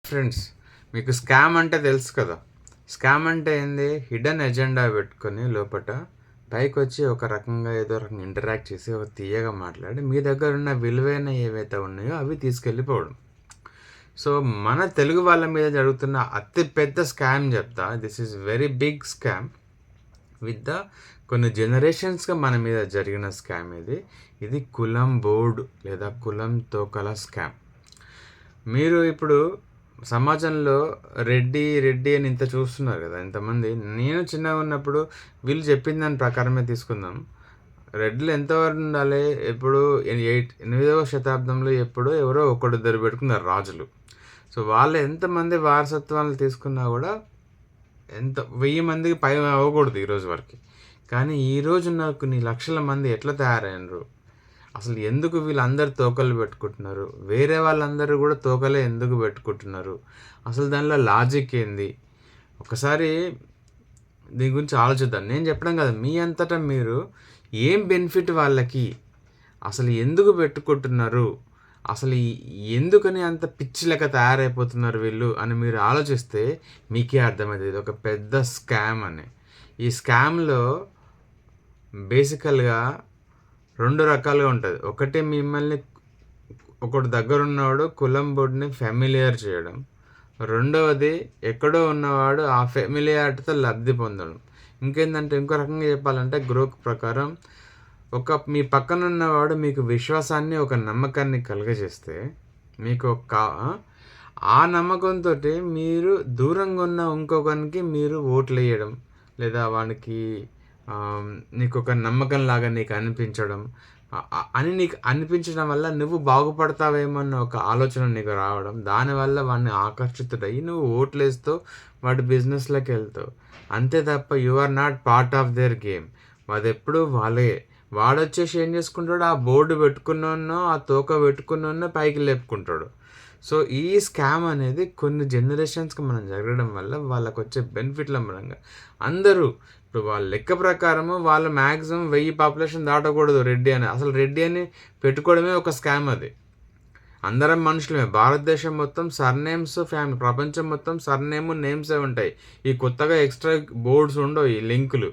Friends, మీకు scam అంటే తెలుసు కదా. స్కామ్ అంటే ఏంది? హిడెన్ ఎజెండా పెట్టుకొని లోపల పైకి వచ్చి ఒక రకంగా ఏదో రకంగా ఇంటరాక్ట్ చేసి ఒక తీయగా మాట్లాడి మీ దగ్గర ఉన్న విలువైన ఏవైతే ఉన్నాయో అవి తీసుకెళ్ళిపోవడం. సో మన తెలుగు వాళ్ళ మీద జరుగుతున్న అతి పెద్ద స్కామ్ చెప్తా. This is very big scam with the కొన్ని జనరేషన్స్గా మన మీద జరిగిన స్కామ్ ఇది కులం బోర్డు లేదా కులం తోకల స్కామ్. మీరు ఇప్పుడు సమాజంలో రెడ్డి రెడ్డి అని ఇంత చూస్తున్నారు కదా, ఇంతమంది. నేను చిన్నగా ఉన్నప్పుడు వీళ్ళు చెప్పిన దాని ప్రకారమే తీసుకుందాం. రెడ్లు ఎంతవరకు ఉండాలి? ఎప్పుడు 8వ శతాబ్దంలో ఎప్పుడో ఎవరో ఒకడిద్దరు పెట్టుకున్నారు రాజులు. సో వాళ్ళు ఎంతమంది వారసత్వాలు తీసుకున్నా కూడా 1000 మందికి పై అవ్వకూడదు ఈరోజు వరకు. కానీ ఈరోజు నాకు కొన్ని లక్షల మంది ఎట్లా తయారైనరు? అసలు ఎందుకు వీళ్ళందరూ తోకలు పెట్టుకుంటున్నారు? వేరే వాళ్ళందరూ కూడా తోకలే ఎందుకు పెట్టుకుంటున్నారు? అసలు దానిలో లాజిక్ ఏంది? ఒకసారి దీని గురించి ఆలోచిద్దాం. నేను చెప్పడం కదా, మీ అంతటా మీరు ఏం బెనిఫిట్ వాళ్ళకి, అసలు ఎందుకు పెట్టుకుంటున్నారు, అసలు ఎందుకని అంత పిచ్చి లెక్క తయారైపోతున్నారు వీళ్ళు అని మీరు ఆలోచిస్తే మీకే అర్థమవుతుంది ఇది ఒక పెద్ద స్కామ్ అని. ఈ స్కామ్లో బేసికల్గా 2 రకాలుగా ఉంటుంది. ఒకటి, మిమ్మల్ని ఒకటి దగ్గర ఉన్నవాడు కులం బోర్డుని ఫెమిలియర్ చేయడం. రెండవది, ఎక్కడో ఉన్నవాడు ఆ ఫెమిలియారిటీతో లబ్ధి పొందడం. ఇంకేంటంటే, ఇంకో రకంగా చెప్పాలంటే గ్రోత్ ప్రకారం మీ పక్కన ఉన్నవాడు మీకు విశ్వాసాన్ని, ఒక నమ్మకాన్ని కలుగజేస్తే మీకు ఆ నమ్మకంతో మీరు దూరంగా ఉన్న ఇంకొకరికి మీరు ఓట్లు వేయడం, లేదా వానికి నీకు ఒక నమ్మకం లాగా నీకు అనిపించడం నీకు అనిపించడం వల్ల నువ్వు బాగుపడతావేమో అన్న ఒక ఆలోచన నీకు రావడం, దానివల్ల వాడిని ఆకర్షితుడయ్యి నువ్వు ఓట్లేస్తూ వాడి బిజినెస్లోకి వెళ్తావు. అంతే తప్ప you are not part of their game. అది ఎప్పుడు వాళ్ళే. వాడొచ్చేసి ఏం చేసుకుంటాడు? ఆ బోర్డు పెట్టుకున్నో ఆ తోక పెట్టుకున్నో పైకి లేపుకుంటాడు. సో ఈ స్కామ్ అనేది కొన్ని జనరేషన్స్కి మనం జరగడం వల్ల వాళ్ళకు వచ్చే బెనిఫిట్ల పరంగా అందరూ ఇప్పుడు వాళ్ళ లెక్క ప్రకారము వాళ్ళు మ్యాక్సిమం 1000 పాపులేషన్ దాటకూడదు రెడ్డి అని. అసలు రెడ్డి అని పెట్టుకోవడమే ఒక స్కామ్. అది అందరం మనుషులమే. భారతదేశం మొత్తం సర్నేమ్స్ ఫ్యామిలీ, ప్రపంచం మొత్తం సర్నేమ్ నేమ్సే ఉంటాయి. ఈ కొత్తగా ఎక్స్ట్రా బోర్డ్స్ ఉండవు, ఈ లింకులు.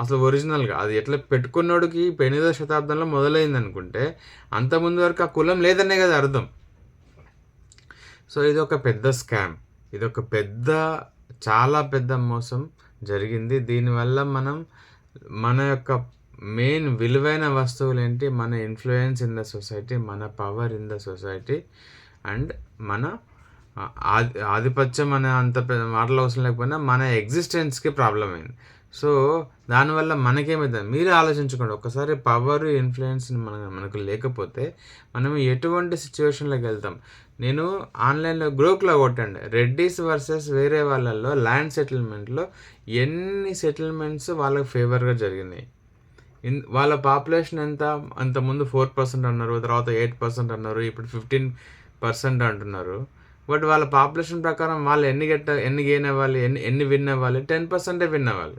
అసలు ఒరిజినల్గా అది ఎట్లా పెట్టుకున్నోడికి 8వ శతాబ్దంలో మొదలైంది అనుకుంటే అంతకుముందు వరకు ఆ కులం లేదనే కదా అర్థం. సో ఇది ఒక పెద్ద స్కామ్. ఇది ఒక చాలా పెద్ద మోసం జరిగింది. దీనివల్ల మన యొక్క మెయిన్ విలువైన వస్తువులు ఏంటి? మన ఇన్ఫ్లుయెన్స్ ఇన్ ద సొసైటీ, మన power in the society, and మన ఆధిపత్యం అనే అంత మాటలు అవసరం లేకపోయినా మన ఎగ్జిస్టెన్స్కి ప్రాబ్లం అయింది. సో దానివల్ల మనకేమైంది మీరు ఆలోచించుకోండి ఒకసారి. పవర్ ఇన్ఫ్లుయెన్స్ మనకు లేకపోతే మనం ఎటువంటి సిచ్యువేషన్లోకి వెళ్తాం? నేను ఆన్లైన్లో గ్రూప్లో కొట్టండి, రెడ్డీస్ వర్సెస్ వేరే వాళ్ళల్లో ల్యాండ్ సెటిల్మెంట్లో ఎన్ని సెటిల్మెంట్స్ వాళ్ళకి ఫేవర్గా జరిగినాయి. వాళ్ళ పాపులేషన్ ఎంత? అంతకుముందు 4% అన్నారు, తర్వాత 8% అన్నారు, ఇప్పుడు 15% అంటున్నారు. బట్ వాళ్ళ పాపులేషన్ ప్రకారం వాళ్ళు ఎన్ని గెయిన్ అవ్వాలి, ఎన్ని విన్ అవ్వాలి? 10% విన్ అవ్వాలి.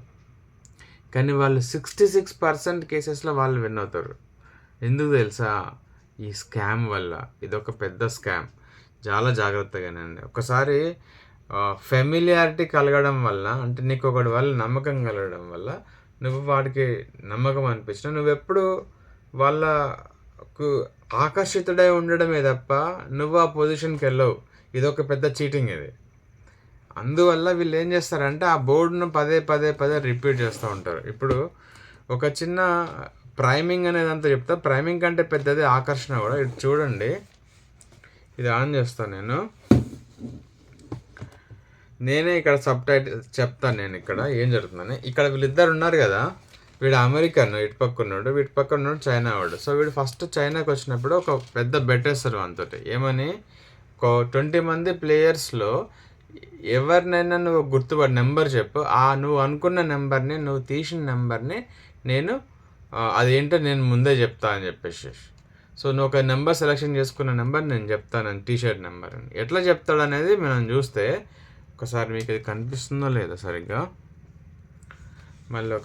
కానీ వాళ్ళు 66% కేసెస్లో వాళ్ళు విన్ అవుతారు. ఎందుకు తెలుసా? ఈ స్కామ్ వల్ల. ఇదొక పెద్ద స్కామ్. చాలా జాగ్రత్తగానండి. ఒకసారి ఫెమిలియారిటీ కలగడం వల్ల, అంటే నీకు ఒకటి వల్ల నమ్మకం కలగడం వల్ల నువ్వు వాడికి నమ్మకం అనిపించిన నువ్వెప్పుడు వాళ్ళకు ఆకర్షితుడై ఉండడమే తప్ప నువ్వు ఆ పొజిషన్కి వెళ్ళవు. ఇదొక పెద్ద చీటింగ్ ఇది. అందువల్ల వీళ్ళు ఏం చేస్తారంటే ఆ బోర్డును పదే రిపీట్ చేస్తూ ఉంటారు. ఇప్పుడు ఒక చిన్న ప్రైమింగ్ అనేది అంతా చెప్తా. ప్రైమింగ్ కంటే పెద్దది ఆకర్షణ కూడా. ఇది చూడండి, ఇది ఆన్ చేస్తాను నేనే ఇక్కడ సబ్ టైటిల్ చెప్తాను. నేను ఇక్కడ ఏం జరుగుతుందని. ఇక్కడ వీళ్ళిద్దరు ఉన్నారు కదా, వీడు అమెరికన్, ఇటు పక్క ఉన్నాడు, వీటి పక్క ఉన్నాడు చైనా వాడు. సో వీడు ఫస్ట్ చైనాకి వచ్చినప్పుడు ఒక పెద్ద బెట్ వేస్తారు అంతటి. ఏమని? ఒక 20 మంది ప్లేయర్స్లో ఎవరినైనా నువ్వు గుర్తుపడి నెంబర్ చెప్పు, నువ్వు అనుకున్న నెంబర్ని, నువ్వు తీసిన నెంబర్ని నేను అదేంటో నేను ముందే చెప్తా అని చెప్పేసి. సో నువ్వు ఒక నెంబర్ సెలెక్షన్ చేసుకున్న నెంబర్ నేను చెప్తాను, టీషర్ట్ నెంబర్ అని. ఎట్లా చెప్తాడు అనేది మనం చూస్తే ఒకసారి మీకు ఇది కనిపిస్తుందో లేదో సరిగ్గా. మళ్ళీ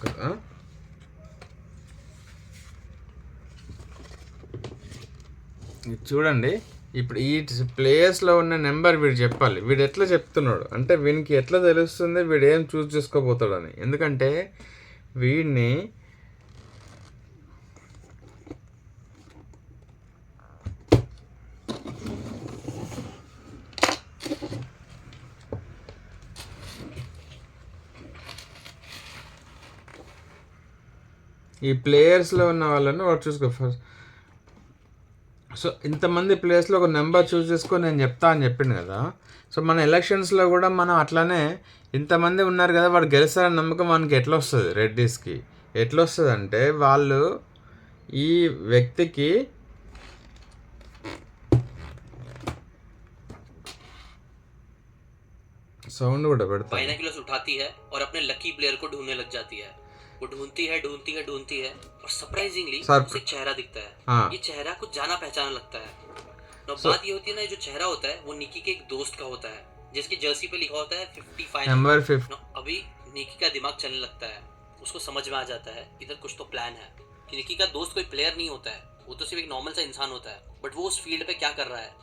ఇది చూడండి, ఇప్పుడు ఈ ప్లేయర్స్లో ఉన్న నెంబర్ వీడు చెప్పాలి. వీడు ఎట్లా చెప్తున్నాడు అంటే వీనికి ఎట్లా తెలుస్తుంది వీడు ఏం చూస్ చేసుకోబోతాడని. ఎందుకంటే వీడిని ఈ ప్లేయర్స్లో ఉన్న వాళ్ళని వాడు చూసుకో ఫస్ట్. సో ఇంతమంది ప్లేయర్స్లో ఒక నెంబర్ చూస్ చేసుకొని నేను చెప్తా అని చెప్పిండు కదా. సో మన ఎలక్షన్స్లో కూడా మనం అట్లానే ఇంతమంది ఉన్నారు కదా, వాడు గెలుస్తారని నమ్మకం మనకి ఎట్లా వస్తుంది? రెడ్డిస్కి ఎట్లా వస్తుంది అంటే వాళ్ళు ఈ వ్యక్తికి సౌండ్ కూడా పెడతారు. बाइनोकुलर्स उठाती है और अपने लकी प्लेयर को ढूंढने लग जाती है. वो ढूंढती है और सरप्राइजिंगली उसे एक चेहरा दिखता है. हाँ. ये चेहरा कुछ जाना पहचाना लगता है. तो बात ये होती है ना, जो चेहरा होता है वो निकी के एक दोस्त का होता है जिसकी जर्सी पे लिखा होता है 55 नंबर 50. अभी निकी का दिमाग चलने लगता है. उसको समझ में आ जाता है इधर कुछ तो प्लान है कि निकी का दोस्त कोई प्लेयर नहीं होता है, वो तो सिर्फ एक नॉर्मल सा इंसान होता है, बट वो उस फील्ड पे क्या कर रहा है.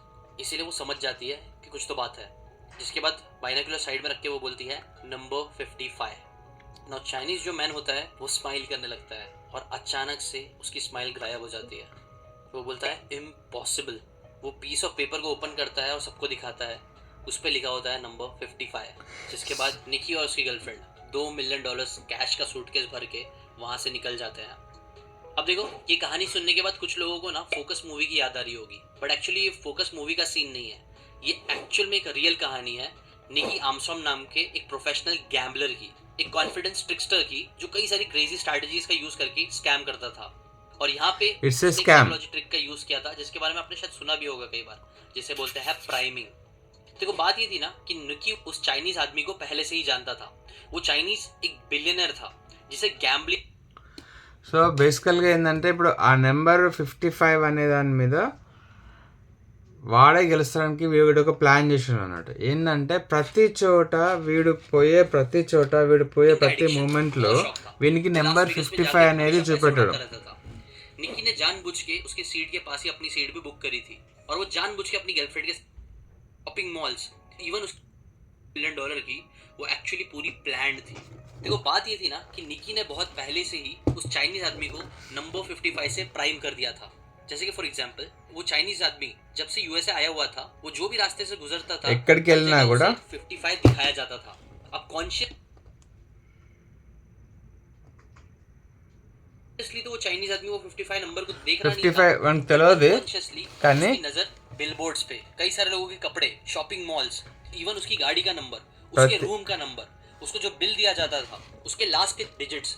इसीलिए वो समझ जाती है कि कुछ तो बात है. जिसके बाद बाइनोकुलर साइड में रख के वो बोलती है नंबर 55. नाउ चाइनीज जो मैन होता है वो स्माइल करने लगता है और अचानक से उसकी स्माइल गायब हो जाती है. वो बोलता है इम्पॉसिबल. वो पीस ऑफ पेपर को ओपन करता है और सबको दिखाता है. उस पर लिखा होता है नंबर 55. जिसके बाद निकी और उसकी गर्लफ्रेंड $2 मिलियन कैश का सूटकेस भर के वहाँ से निकल जाते हैं. अब देखो, ये कहानी सुनने के बाद कुछ लोगों को ना फोकस मूवी की याद आ रही होगी, बट एक्चुअली ये फोकस मूवी का सीन नहीं है. ये एक्चुअल में एक रियल कहानी है निकी आर्मस्ट्रॉन्ग नाम के एक प्रोफेशनल गैम्बलर की, एक कॉन्फिडेंस ट्रिक्स्टर की, जो कई सारी क्रेजी स्ट्रैटेजीज का यूज करके स्कैम करता था. और यहाँ पे साइकोलॉजी ट्रिक का यूज किया था जिसके बारे में आपने शायद सुना भी होगा कई बार, जिसे बोलते हैं प्राइमिंग. देखो बात ये थी ना कि निकी उस चाइनीज आदमी को पहले से ही जानता था. वो चाइनीज एक बिलियनर था जिसे गैम्बलिंग. సో బేసికల్గా ఏంటంటే ఇప్పుడు ఆ నెంబర్ 55 అనే దాని మీద వాడే గెలుస్తానికి వీడు ఒక ప్లాన్ చేసాడు అన్నట్టు. ఏంటంటే ప్రతి చోట వీడు పోయే ప్రతి మూమెంట్లో వీనికి నెంబర్ 55 అనేది చూపెట్టాడు. निकी ने जानबूझ के उसके सीट के पास ही अपनी सीट भी बुक करी थी और वो जानबूझ के अपनी गर्लफ्रेंड के शॉपिंग मॉल्स, इवन उस $1 मिलियन की, वो एक्चुअली पूरी प्लान्ड थी. देखो बात ये थी ना कि निकी ने बहुत पहले से ही उस चाइनीज आदमी को नंबर 55 से प्राइम कर दिया था. जैसे कि फॉर एग्जांपल वो चाइनीज आदमी जब से यूएसए आया हुआ था, वो जो भी रास्ते से गुजरता था 55 दिखाया जाता था. अब कॉन्शियसली तो वो चाइनीज आदमी वो 55 नंबर को देख रहा नहीं था. कॉन्शियसली उसकी नजर बिलबोर्ड्स पे, कई सारे लोगों के कपड़े, शॉपिंग मॉल्स, इवन उसकी गाड़ी का नंबर, उसके रूम का नंबर, उसको जो बिल दिया जाता था, उसके लास्ट के डिजिट्स,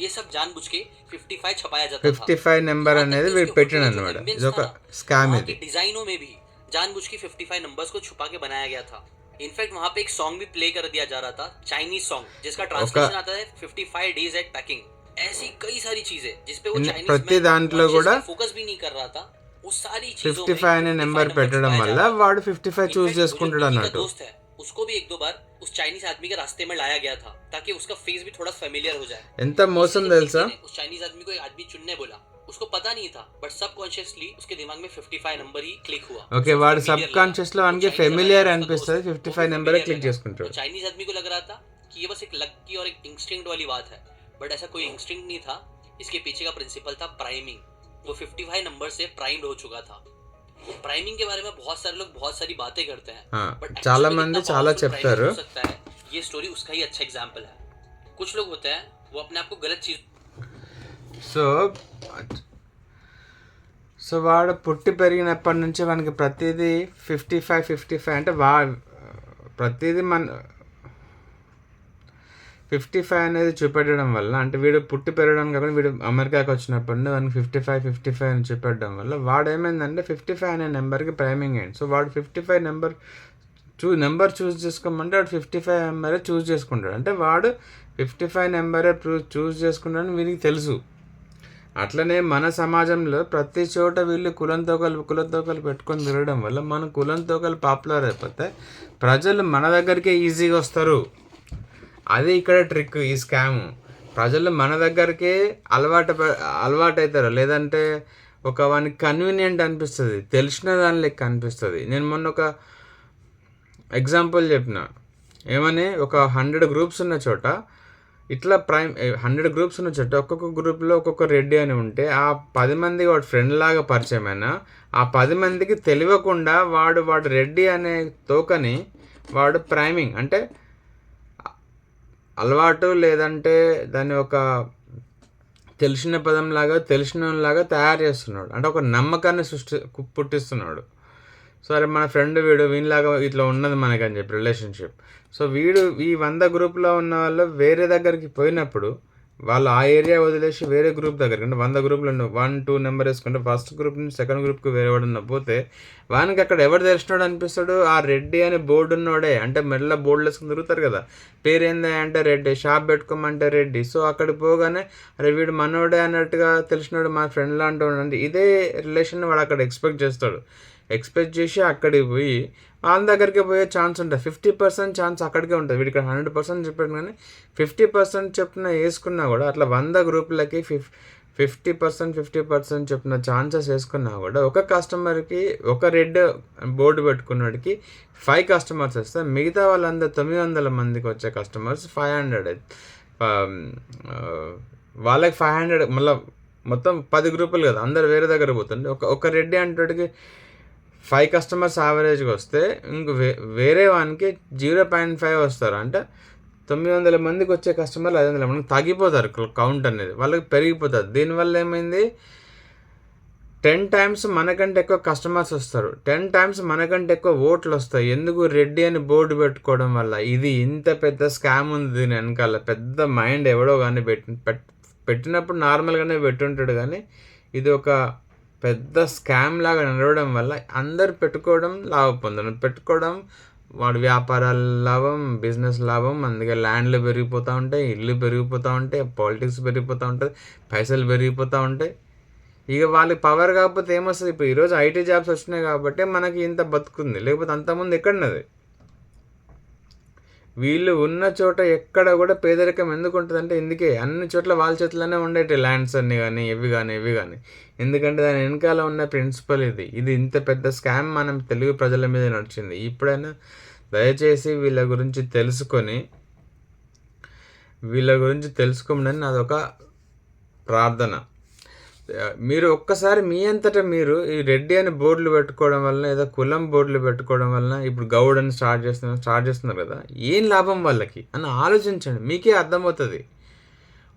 ये सब जानबूझ के 55 छपाया जाता था. 55 నెంబర్ అనేది వీడు పెట్టాడు అన్నమాట. ఇది ఒక స్కామ్. ఇది डिजाइनों में भी जानबूझ के 55 नंबर्स को छुपा के बनाया गया था. इनफैक्ट वहां पे एक सॉन्ग भी प्ले कर दिया जा रहा था, चाइनीज सॉन्ग, जिसका ट्रांसलेशन आता है 55 डेज एट पैकिंग. ऐसी कई सारी चीजें जिसपे वो चाइनीज ప్రతి దాంట్లో కూడా फोकस भी नहीं कर रहा था. उस सारी चीजों 55 అనే నెంబర్ పెట్టడం వల్ల వాడు 55 చూస్ చేసుకుంటాడు అన్నట్టు. दोस्त है उसको भी एक दो बार उस चाइनीज आदमी के रास्ते में लाया गया था ताकि उसका फेस भी थोड़ा फेमिलियर हो जाए. ఎంత మోసం తెలుసా? उस चाइनीज आदमी को एक आदमी चुनने बोला, उसको पता नहीं था, बट सबकॉन्शियसली उसके दिमाग में 55 नंबर ही क्लिक हुआ. ఓకే, వాడు సబ్ కాన్షియస్ లో వానికి ఫెమిలియర్ అనిపిస్తుంది, 55 నెంబర్ క్లిక్ చేసుకుంటాడు. चाइनीज आदमी को लग रहा था कि ये बस एक लक की और एक इंस्टिंक्ट वाली बात है, बट ऐसा कोई इंस्टिंक्ट नहीं था. इसके पीछे का प्रिंसिपल था प्राइमिंग. वो 55 नंबर से प्राइम्ड हो चुका था. प्राइमिंग के बारे में बहुत सारे लोग बहुत सारी बातें करते हैं, बट చాలా మంది చాలా చెప్తారు. ये स्टोरी उसका ही अच्छा एग्जांपल है. कुछ लोग होते हैं वो अपने आप को गलत चीज. సో వాడు పుట్టి పెరిగినప్పటి నుంచి మనకి ప్రతిదీ 55 అంటే ప్రతిదీ 55 అనేది చూపెట్టడం వల్ల, అంటే వీడు పుట్టి పెరగడం కాకుండా వీడు అమెరికాకి వచ్చినప్పటి నుండి వానికి 55 అని చూపెట్టడం వల్ల వాడు ఏమైందంటే 55 అనే నెంబర్కి ప్రైమింగ్ అయింది. సో వాడు 55 నెంబర్ చూస్ చేసుకోమంటే వాడు 55 నెంబరే చూస్ చేసుకుంటాడు. అంటే వాడు 55 నెంబరే చూస్ చేసుకుంటాడని వీరికి తెలుసు. అట్లనే మన సమాజంలో ప్రతి చోట వీళ్ళు కులంతోకలు పెట్టుకొని తిరగడం వల్ల మన కులంతోకలు పాపులర్ అయిపోతే ప్రజలు మన దగ్గరికే ఈజీగా వస్తారు. అది ఇక్కడ ట్రిక్, ఈ స్కామ్. ప్రజలు మన దగ్గరికే అలవాటు అవుతారు, లేదంటే ఒక వానికి కన్వీనియంట్ అనిపిస్తుంది, తెలిసిన దాని లెక్క అనిపిస్తుంది. నేను మొన్న ఒక ఎగ్జాంపుల్ చెప్పిన, ఏమని, ఒక 100 గ్రూప్స్ ఉన్న చోట ఇట్లా 100 గ్రూప్స్ ఉన్న చోట ఒక్కొక్క గ్రూప్లో ఒక్కొక్క రెడ్డి అని ఉంటే ఆ 10 మంది వాడు ఫ్రెండ్ లాగా పరిచయమైన ఆ 10 మందికి తెలియకుండా వాడు రెడ్డి అనే తోకని వాడు ప్రైమింగ్ అంటే అలవాటు లేదంటే దాన్ని ఒక తెలిసిన పదంలాగా తెలిసినలాగా తయారు చేస్తున్నాడు. అంటే ఒక నమ్మకాన్ని పుట్టిస్తున్నాడు. సరే మన ఫ్రెండ్ వీనిలాగా ఇట్లా ఉన్నది మనకని చెప్పి రిలేషన్షిప్. సో ఈ 100 గ్రూప్లో ఉన్న వాళ్ళు వేరే దగ్గరికి పోయినప్పుడు వాళ్ళు ఆ ఏరియా వదిలేసి వేరే గ్రూప్ దగ్గరికి, అంటే 100 గ్రూప్లో 1-2 నెంబర్ వేసుకుంటే ఫస్ట్ గ్రూప్ నుంచి సెకండ్ గ్రూప్కి వేరే వాడన్నా పోతే వానికి అక్కడ ఎవరు తెలిసినాడు అనిపిస్తాడు, ఆ రెడ్డి అనే బోర్డు ఉన్నోడే. అంటే మెల్ల బోర్డులు వేసుకుని తిరుగుతారు కదా, పేరు ఏందా అంటే రెడ్డి, షాప్ పెట్టుకోమంటే రెడ్డి. సో అక్కడికి పోగానే అరే వీడు మనోడే అన్నట్టుగా తెలిసినాడు, మా ఫ్రెండ్ లాంటి వాడు. అంటే ఇదే రిలేషన్ వాడు అక్కడ ఎక్స్పెక్ట్ చేసి అక్కడికి పోయి వాళ్ళ దగ్గరికి పోయే ఛాన్స్ ఉంటుంది. 50% ఛాన్స్ అక్కడికే ఉంటుంది. వీడికి 100% చెప్పాడు కానీ 50% చెప్పిన వేసుకున్నా కూడా అట్లా 100 గ్రూపులకి 50% చెప్పిన ఛాన్సెస్ వేసుకున్నా కూడా ఒక కస్టమర్కి ఒక రెడ్ బోర్డు పెట్టుకున్నవాడికి 5 కస్టమర్స్ వస్తే మిగతా వాళ్ళందరూ 900 మందికి వచ్చే కస్టమర్స్ 500. వాళ్ళకి 500 మళ్ళీ మొత్తం 10 గ్రూపులు కదా, అందరు వేరే దగ్గర పోతుంది. ఒక రెడ్డి అంటోడికి 5 కస్టమర్స్ యావరేజ్గా వస్తే వేరే వానికి 0.5 వస్తారు. అంటే 900 మందికి వచ్చే కస్టమర్లు 500 మందికి తగ్గిపోతారు కౌంట్ అనేది, వాళ్ళకి పెరిగిపోతుంది. దీనివల్ల ఏమైంది, 10 times మనకంటే ఎక్కువ కస్టమర్స్ వస్తారు, 10 times మనకంటే ఎక్కువ ఓట్లు వస్తాయి. ఎందుకు, రెడ్డి అని బోర్డు పెట్టుకోవడం వల్ల. ఇది ఇంత పెద్ద స్కామ్ ఉంది దీని వెనకాల. పెద్ద మైండ్ ఎవడో కానీ పెట్టినప్పుడు నార్మల్గానే పెట్టుంటాడు కానీ ఇది ఒక పెద్ద స్కామ్ లాగా నడవడం వల్ల అందరు పెట్టుకోవడం లాభం పొందడం, పెట్టుకోవడం వాడి వ్యాపారాల లాభం, బిజినెస్ లాభం. అందుకే ల్యాండ్లు పెరిగిపోతూ ఉంటాయి, ఇల్లు పెరిగిపోతూ ఉంటాయి, పాలిటిక్స్ పెరిగిపోతూ ఉంటుంది, పైసలు పెరిగిపోతూ ఉంటాయి. ఇక వాళ్ళకి పవర్ కాకపోతే ఏమొస్తుంది. ఇప్పుడు ఈరోజు ఐటీ జాబ్స్ వచ్చినాయి కాబట్టి మనకి ఇంత బతుకుంది, లేకపోతే అంతకుముందు ఎక్కడున్నది. వీళ్ళు ఉన్న చోట ఎక్కడ కూడా పేదరికం ఎందుకు ఉంటుందంటే ఇందుకే అన్ని చోట్ల వాళ్ళ చేతిలోనే ఉండేటి ల్యాండ్స్ అన్ని కానీ ఇవి కానీ. ఎందుకంటే దాని వెనకాల ఉన్న ప్రిన్సిపల్ ఇది ఇంత పెద్ద స్కామ్ మనం తెలుగు ప్రజల మీద నడిచింది. ఇప్పుడైనా దయచేసి వీళ్ళ గురించి తెలుసుకోమని నాదొక ప్రార్థన. మీరు ఒక్కసారి మీ అంతటా మీరు ఈ రెడ్డి అని బోర్డులు పెట్టుకోవడం వలన, ఏదో కులం బోర్డులు పెట్టుకోవడం వలన, ఇప్పుడు గౌడ్ అని స్టార్ట్ చేస్తున్నారు కదా, ఏం లాభం వాళ్ళకి అని ఆలోచించండి. మీకే అర్థమవుతుంది.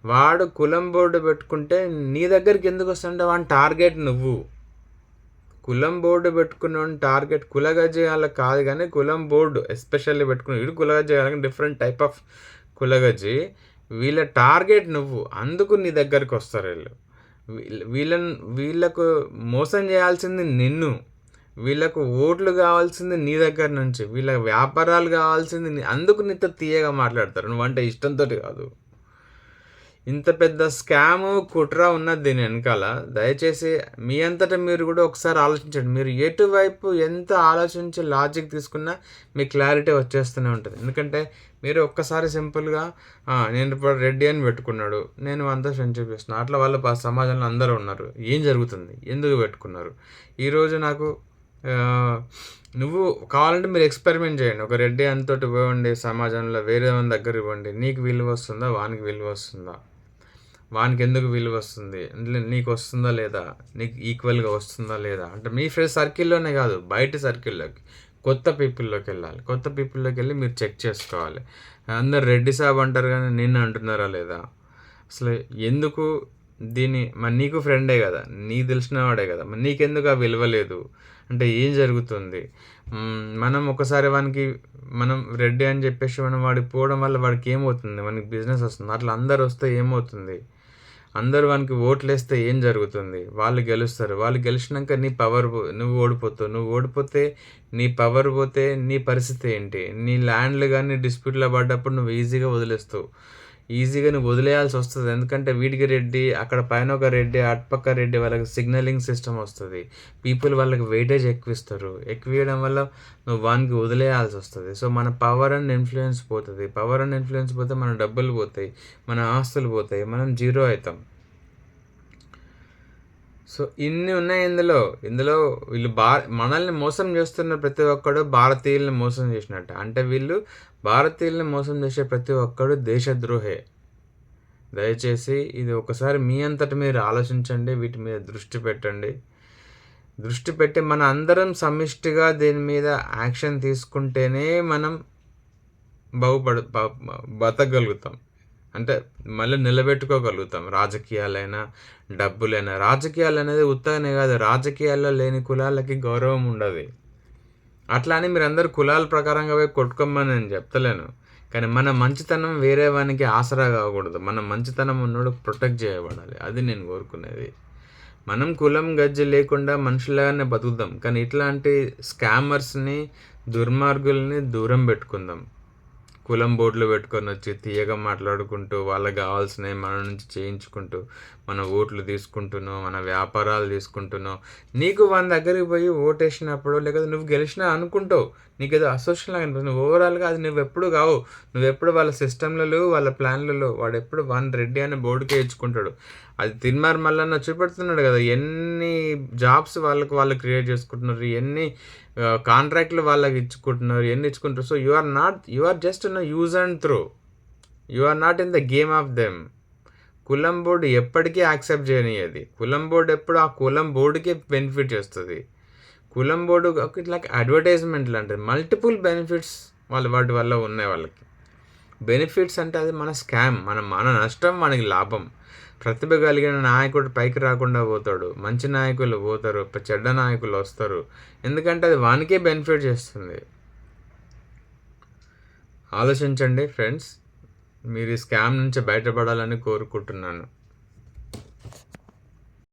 వాడు కులం బోర్డు పెట్టుకుంటే నీ దగ్గరికి ఎందుకు వస్తుంటే వాడి టార్గెట్ నువ్వు. కులం బోర్డు పెట్టుకున్న టార్గెట్ కులగజ్జి వాళ్ళకి కాదు కానీ కులం బోర్డు ఎస్పెషల్లీ పెట్టుకుని వీడు కులగజ్జి వాళ్ళకి డిఫరెంట్ టైప్ ఆఫ్ కులగజ్జి. వీళ్ళ టార్గెట్ నువ్వు, అందుకు నీ దగ్గరికి వస్తారు వీళ్ళకు మోసం చేయాల్సింది నిన్ను, వీళ్ళకు ఓట్లు కావాల్సింది నీ దగ్గర నుంచి, వీళ్ళ వ్యాపారాలు కావాల్సింది అందుకు నీతో తీయగా మాట్లాడతారు, నువ్వంటే ఇష్టంతో కాదు. ఇంత పెద్ద స్కాము కుట్ర ఉన్నది దీని వెనకాల. దయచేసి మీ అంతటా మీరు కూడా ఒకసారి ఆలోచించండి. మీరు ఎటువైపు ఎంత ఆలోచించి లాజిక్ తీసుకున్నా మీ క్లారిటీ వచ్చేస్తూనే ఉంటుంది. ఎందుకంటే మీరు ఒక్కసారి సింపుల్గా నేను ఇప్పుడు రెడ్డి అని పెట్టుకున్నాడు, నేను అంతా ఫ్రెండ్షిప్ చేస్తున్నాను, అట్లా వాళ్ళ సమాజంలో అందరూ ఉన్నారు, ఏం జరుగుతుంది, ఎందుకు పెట్టుకున్నారు. ఈరోజు నాకు నువ్వు కావాలంటే మీరు ఎక్స్పెరిమెంట్ చేయండి. ఒక రెడ్డి అంతటి ఇవ్వండి, సమాజంలో వేరే వాళ్ళ దగ్గర ఇవ్వండి, నీకు విలువ వస్తుందా, వానికి విలువ వస్తుందా, వానికి ఎందుకు విలువ వస్తుంది, నీకు వస్తుందా లేదా, నీకు ఈక్వల్గా వస్తుందా లేదా. అంటే మీ ఫ్రెండ్స్ సర్కిల్లోనే కాదు, బయట సర్కిల్లోకి కొత్త పీపుల్లోకి వెళ్ళాలి. కొత్త పీపుల్లోకి వెళ్ళి మీరు చెక్ చేసుకోవాలి. అందరు రెడ్డి సాబ్ అంటారు కానీ నిన్ను అంటున్నారా లేదా, అసలు ఎందుకు మరి నీకు ఫ్రెండే కదా, నీకు తెలిసిన వాడే కదా, మరి నీకెందుకు ఆ విలువ లేదు అంటే ఏం జరుగుతుంది. మనం ఒకసారి మనం రెడ్డి అని చెప్పేసి మనం వాడికి పోవడం వల్ల వాడికి ఏమవుతుంది, మనకి బిజినెస్ వస్తుంది. అట్లా అందరు వస్తే ఏమవుతుంది, అందరూ వానికి ఓట్లు వేస్తే ఏం జరుగుతుంది, వాళ్ళు గెలుస్తారు. వాళ్ళు గెలిచినాక నీ పవర్ నువ్వు ఓడిపోతావు. నువ్వు ఓడిపోతే నీ పవర్ పోతే నీ పరిస్థితి ఏంటి, నీ ల్యాండ్లు కానీ డిస్ప్యూట్లో పడ్డప్పుడు నువ్వు ఈజీగా వదిలేస్తావు. ఈజీగా నువ్వు వదిలేయాల్సి వస్తుంది. ఎందుకంటే వీడికి రెడ్డి, అక్కడ పైన ఒక రెడ్డి, అటుపక్క రెడ్డి, వాళ్ళకి సిగ్నలింగ్ సిస్టమ్ వస్తుంది. పీపుల్ వాళ్ళకి వెయిటేజ్ ఎక్కువ ఇస్తారు. ఎక్కువ ఇవ్వడం వల్ల నువ్వు వానికి వదిలేయాల్సి వస్తుంది. సో మన పవర్ అండ్ ఇన్ఫ్లుయెన్స్ పోతుంది. పవర్ అండ్ ఇన్ఫ్లుయెన్స్ పోతే మన డబ్బులు పోతాయి, మన ఆస్తులు పోతాయి, మనం జీరో అవుతాం. సో ఇన్ని ఉన్నాయి ఇందులో వీళ్ళు మనల్ని మోసం చేస్తున్న ప్రతి ఒక్కడు భారతీయుల్ని మోసం చేసినట్ట. అంటే వీళ్ళు భారతీయుల్ని మోసం చేసే ప్రతి ఒక్కడు దేశద్రోహే. దయచేసి ఇది ఒకసారి మీ అంతటి మీరు ఆలోచించండి, వీటి మీద దృష్టి పెట్టి మన అందరం సమిష్టిగా దీని మీద యాక్షన్ తీసుకుంటేనే మనం బతకగలుగుతాం. అంటే మళ్ళీ నిలబెట్టుకోగలుగుతాం. రాజకీయాలైనా డబ్బులైనా. రాజకీయాలు అనేది ఉత్తగానే కాదు, రాజకీయాల్లో లేని కులాలకి గౌరవం ఉండదు. అట్లా అని మీరు అందరు కులాల ప్రకారంగా పోయి కొట్టుకోమని నేను చెప్తలేను, కానీ మన మంచితనం వేరే వానికి ఆసరా కాకూడదు. మన మంచితనం ఉన్నోడు ప్రొటెక్ట్ చేయబడాలి. అది నేను కోరుకునేది. మనం కులం గజ్జి లేకుండా మనుషులాగానే బతుకుదాం, కానీ ఇట్లాంటి స్కామర్స్ని దుర్మార్గుల్ని దూరం పెట్టుకుందాం. కులం బోర్డులు పెట్టుకొని వచ్చి తీయగా మాట్లాడుకుంటూ వాళ్ళకి కావాల్సినవి మన నుంచి చేయించుకుంటూ మన ఓట్లు తీసుకుంటున్నావు, మన వ్యాపారాలు తీసుకుంటున్నావు. నీకు వాళ్ళ దగ్గరికి పోయి ఓటేసినప్పుడు లేకపోతే నువ్వు గెలిచినా అనుకుంటావు, నీకు ఏదో అసోసియేషన్లా అనిపిస్తుంది. ఓవరాల్గా అది నువ్వెప్పుడు కావు. నువ్వెప్పుడు వాళ్ళ సిస్టంలలో వాళ్ళ ప్లాన్లలో వాడు ఎప్పుడు వన్ రెడ్డి అనే బోర్డుకే ఇచ్చుకుంటాడు. అది తిన్మార్ మల్లన్న చూపెడుతున్నాడు కదా, ఎన్ని జాబ్స్ వాళ్ళు క్రియేట్ చేసుకుంటున్నారు, ఎన్ని కాంట్రాక్ట్లు వాళ్ళకి ఇచ్చుకుంటున్నారు, ఎన్ని ఇచ్చుకుంటారు. So you are just in use and throw. You are not in the game of them. కులం బోర్డు ఎప్పటికీ యాక్సెప్ట్ చేయనియది. కులం బోర్డు ఎప్పుడు ఆ కులం బోర్డుకే బెనిఫిట్ చేస్తుంది. కులం బోర్డు ఇట్లా అడ్వర్టైజ్మెంట్ లాంటిది. మల్టిపుల్ బెనిఫిట్స్ వాటి వల్ల ఉన్నాయి వాళ్ళకి. బెనిఫిట్స్ అంటే అది మన స్కామ్, మన నష్టం మనకి లాభం. ప్రతిభ కలిగిన నాయకుడు పైకి రాకుండా పోతాడు, మంచి నాయకులు పోతారు, చెడ్డ నాయకులు వస్తారు. ఎందుకంటే అది వానికే బెనిఫిట్ చేస్తుంది. ఆలోచించండి ఫ్రెండ్స్. మీరు ఈ స్కామ్ నుంచి బయటపడాలని కోరుకుంటున్నాను.